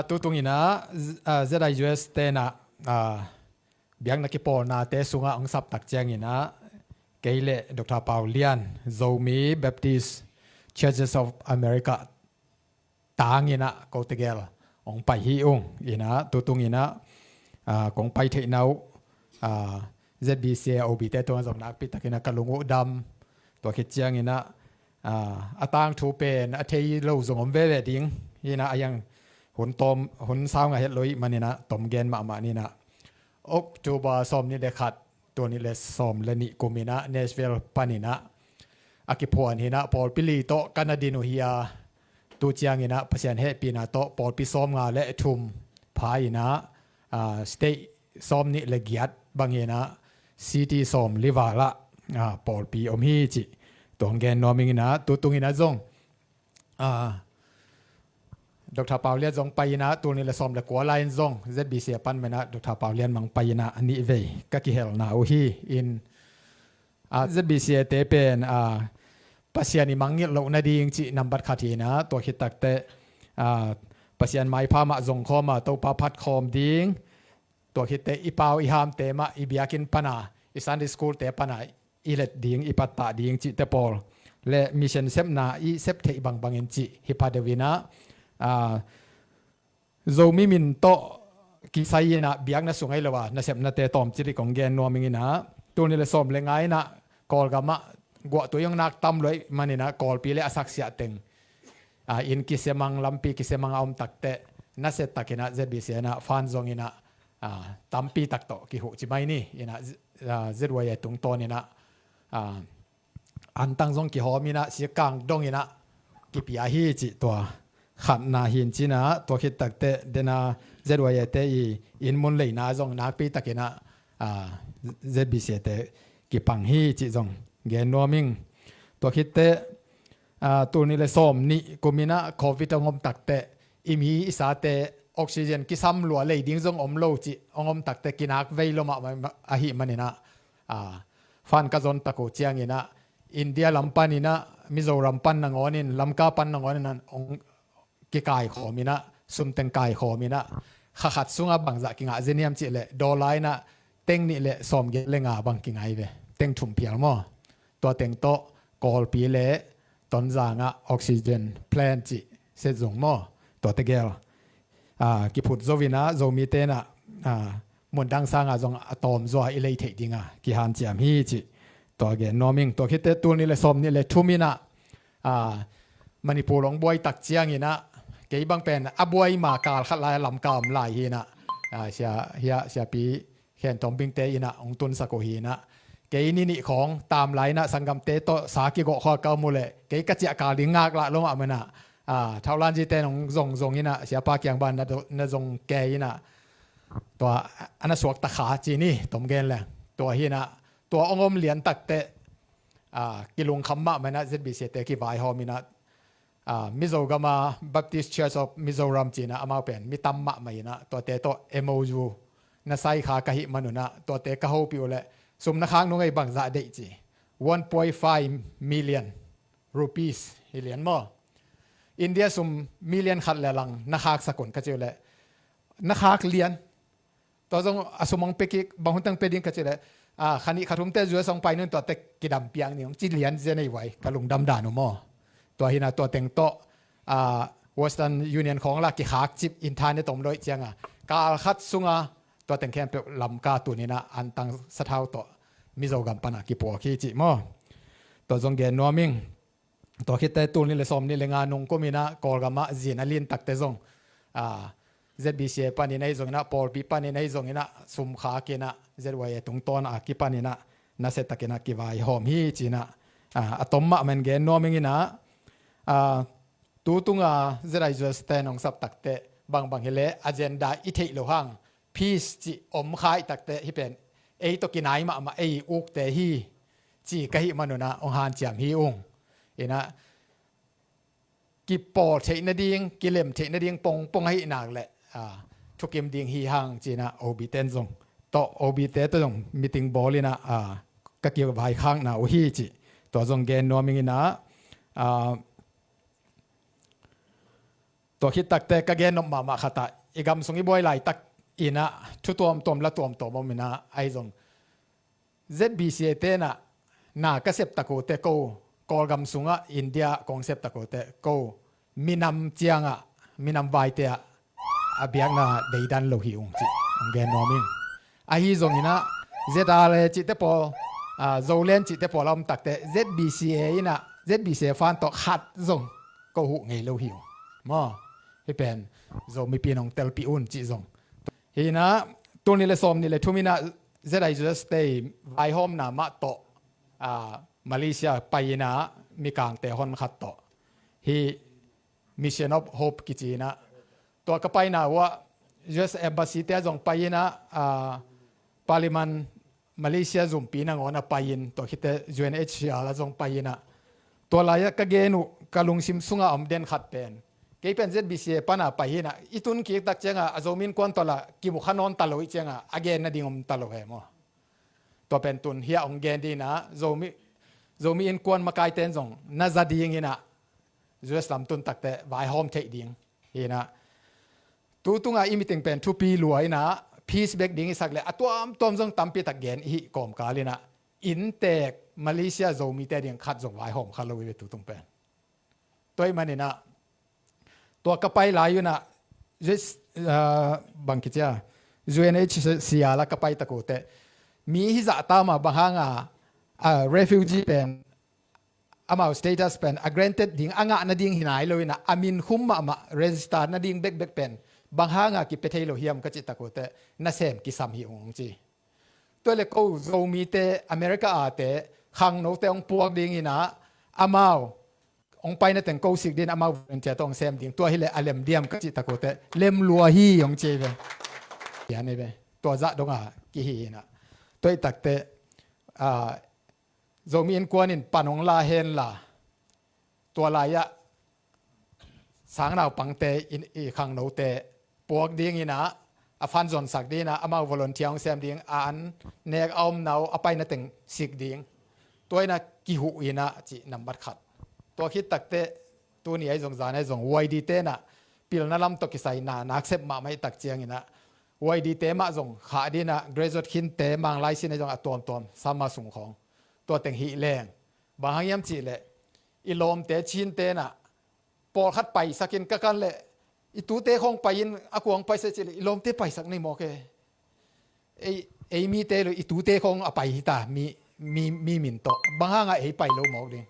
tu tung ina ZIUS te na biang na kipo na te sunga ang sap tak chiang ina keile Dr. Paulian Zomi Baptist Churches of America tang ina ko tegel ong pai hi ung ina tu tung ina kong pai the nau ZBC OB te to zong nak pi takina kalungu dam to khit chiang ina atang thu pen a thei lo zong om ve ding ina ayangหุ่นตอมหุ่นสาวงาเฮ็ดลอยมันนี่นะตอมแกนมานี่นะOctober ซอมนี่เลขัดตัวนี้เลซอมและนี่กุมินะเนชวิลปานินะอากิพวนหินะปอลปิลีโตกันนาดิโนเฮียตูเจียงหินะเปอร์เซ็นต์เฮปีนะโตปอลปิซอมงาและทุมพายนะสเตย์ซอมนี่เลกียดบางหินะซิตี้ซอมลิวาละปอลปีอมฮีจิตัวแกนนอมิงนะตัวตุงหินะจงDr. Paulian zong payina tu ni le som le kwa line zong ZBC pan mena Dr. Paulian mang payina ani ve ka ki hel na hi in ZBC te pen pasiani mangil lo na ding chi number khathina to hitak te pasian mai pha ma zong khoma to pa phat khom ding to hitte ipaw iham te ma ibiakin pana i Sunday school te pana ilet ding ipatta ding chi te pol le mission sep na i sep the bang bangin chi hipadewina Zomi min to kisai na biang na sungai lewa na sep na te tom chiri kong gen no mingi na tu ni le som le ngai na kol gama gwa tu yang nak tam loi manina kol pi le asak sia teng in kisemang lampi kisemang om takte na set takina ZBC na fan zong ina tampi takto ki hu chi mai ni ina zerwai tung to ni na antang zong ki homina si kang dong ina ki pia hi chi toขัดนาหินจีนะตัวคิดตักเตเดน่าเจดวายเตอีอินมุนเลยนาจงนักปีตักกินะเจดบิเศษกิปังฮีจีจงเกนนัวมิงตัวคิดเตตัวนี้เลยส้มนี่กุมินะโควิดงมตักเตอิมีอิสาเตออกซิเจนกิซ้ำหลัวเลยดิ้งจงอมโลจีงมตักเตกินักเวลมาอาหิมันนี่นะฟันกระจนตะโกเจียงนี่นะอินเดียลำปันนี่นะมิโซรัมปันนางอนินลำกาปันนางอนินนั่นกิกายขอมีนะซุมเต็งกายขอมีนะขัดซุงบังจากกิงอาเจเนียมจิเลดอลไลนะเต็งนี่เลสอมเกเลงาบังกิงไอเวเต็งถุมเพียงมั้งตัวเต็งโตกอลปีเลตอนจางออกซิเจนเพลนจิเซจงมั้งตัวเตเกลกิพุดโซวินะโซมีเตนะมวนดังสร้างจงอะตอมจัวอิเลเทดิงกิฮันเจียมฮีจิตัวเกนนอมิงตัวคิดเตตัวนี่เลสอมนี่เลทุมินะมันนี่ปูหลงบวยตักเจียงอีนะเกี่ยบางเป็นอบวยมากาลขัดลายลำกามลายฮีนะเสียปีเขียนตอมบิงเตอีนะองตุนสกุฮีนะเกี่ยนี่ของตามลายนะสังกัมเตโตสากิโกข้อเก้ามูเลเกี่ยกระเจียกาลิงงากละลงอ่ะมันนะเท่าลันจีเตนองซงอีนะเสียปากอย่างบ้านนะซงแกอีนะตัวอันนั้นสวกตะขาจีนี่ตอมเกนแหละตัวฮีนะตัวองมเหรียญตักเตกิลุงคำมะมันนะเซบีเซเตกิวายฮอมินะมิโซกามาบัพติสต์เชิร์ชออฟมิโซรัมจีนะอามาเป็นมิตัมมะไม่นะตัวเตโตเอโมจูน่าใส่ขากะหิมันนะตัวเตกะฮูปิโอเลสมนักข้างนุ่งไอ้บังซาเดจี1.5 million rupees เหรียญมั้งอินเดียสมมิลเลียนขัดเลลังนักข้างสกุลก็เจอเลยนักข้างเหรียญตัวจงสมองเปกิบางคนตั้งเป็นดิ้งก็เจอเลยขันนี้ขาดทุนเตจุส่งไปนั่นตัวเตกิดำเปียงนี่จีเหรียญจะในไหวกะลุงดำด่านุมั้งตัวหินาตัวเต็งโตWestern Union ของลักกิฮักจิบอินทานในตมโดยเจียงกาลคัดซุงตัวเต็งแคมเปลำกาตัวนี้นะอันตังสะเทาตัวมิโซกัมปนากิปัวขี้จิมอตัวจงเกนนัวมิงตัวคิดแต่ตัวนี้เลยสมนี่เลยงานนุงก็มีนะกอลกัมมาจีนอลินตักเตจงZBC ปันนี้ในจงนะปอลปีปันนี้ในจงนะสุมขาเกนะ ZY ตรงต้นกิปันนี้นะน่าเสตตะเกนะกิวายหอมฮีจีนะอะตอมมะมันเกนนัวมิงนะตูตุงเจรายจูสเตนองสับตักเตบางเฮเลอเจนดาอิเทโลหังพีซจีอมขายตักเตฮิเป็นตกินายมาอุกเตฮีจีกะฮิมันนะองหานจามฮีองนะกิปอเทนดิงกิเลมเทนดิงปงให้หนักแหละทุกเกมดิงฮีหังจีนะโอบิเตนซงต่อโอบิเตตงมีติงบอลนะก็เกี่ยวกับใบข้างนะโอฮีจีตัวจงเกนนัวมิงนะต ตัวคิดตักแต่กะเกนนมามาขตาอีกำสงอีบอยไหลตักอินะชุดตัวมละตัวบ่มินะไอซง ZBCA เตนะน่ากเสพตะโกเตโกกอลกำสุงะอินเดียคอนเซปตะโกเตโกมีนำเจียงอ่ะมีนำไวเตะอาเบียงนะเดียดันโลหิวจิองเกนนอมิงไอฮิซงอินะเซตอาเลจิเตปอโซเลนจิเตปอลอมตักเต ZBCA อินะ ZBCA ฟันตอขัดซงก็หุไงโลหิวมาให้เป็นโซมีปีนองเตลปีอุนจิซงเฮนะตัวนี้เลยสมนี่เลยทุมินะเซตไอจูสเตย์ไวโฮมนะมาโตมาเลเซียไปนะมีกางเตะฮอนขัดโตฮีมิชชั่นออฟโฮปกิจีนะตัวก็ไปนะว่า US Embassy เตะจงไปนะปาร์ลิมันมาเลเซียจุ่มปีนังอนไปยินตัวคิดเต UNHCR ละจงไปนะตัวลายก็เกนุกลุงซิมซุงอ่ะอมเดนขัดเป็นเกี่ยเป็น ZBCA ปนะไปนะอีตุนคิดตักเจงอ่ะจงมินควนตัวละกิมุขนอนตลอดเจงอ่ะอเกนนะดิ่งอมตลอดเหมั้งตัวเป็นตุนเฮียองเกนดีนะโซมีอินควนมาไกลเต้นจงน่าจะดีอย่างนี้นะUS ลำตุนตักแต่ไวโฮมเทดิ่งเห็นนะตัวตุงอ่ะอิมิติงเป็นทุปีรวยนะพีซเบกดิ่งสักเลยตัวจงตั้มปีตักเกนอีกอมกาลีนะอินเตกมาเลเซียโซมีแต่ดิ่งขัดจงไวโฮมขัดเลยตัวตุงเป็นตัวมันนี่นะตัวกระไปหลายอยู่นะบังคิดจ้า UNHCR ละกระไปตะโกเตมีฮิจะตามมาบางฮังrefugee เป็นอามา status เป็น granted ดิ่งอ่างนาดิ่งหินายเลยนะอามินคุ้มมา register นาดิ่งเบกเป็นบางฮังกิเปเทโลเฮียมก็จิตตะโกเตน่าเซมกิสามหิองจีตัวเล็กก็โซมีเตอเมริกาอาเตขังโนเตองปวกดิ่งหินะอามาองไปนั่นแต่งกูสิกดินอามาเป็นเจ้าต้องเซมดิ่งตัวฮิเลอเลมเดียมก็จิตตะโกเตเล็มลัวฮีองจีเป็นอย่างนี้เป็นตัวจะดงกิฮีนะตัวตักเตโซมีอินกวนินปนองลาเฮนลาตัวลายะสังเราปังเตอินอีขังโนเตปวกดิ่งอินะอฟันจอนสักดีนะอามา volunteer องเซมดิ่งอันเนกเอาหนาวอไปนั่นแต่งสิกดิ่งตัวนั้นกิหุอินะจีนำบัดขัดตัวคิดตักเตตัวนี้ไอ้จงจานไอ้จงวัยดีเตนะพิลนาลำตกิสัยนานักเสพมาไม่ตักเจียงอินะวัยดีเตมาจงขาดีนะ graduate ขินเตมังไลซินไอ้จงอัตวมสามาสุงของตัวแต่งหิแรงบางอย่างจีเลยอีลมเตชินเตนะปอดขัดไปสักินกันเลยอีตูเตคงไปยินอากวงไปเสียจีเลยอีลมเตไปสักในโมเกไอมีเตเลยอีตูเตคงอไปหิตามีมินโตบางอย่างไอไปโลโมกเลย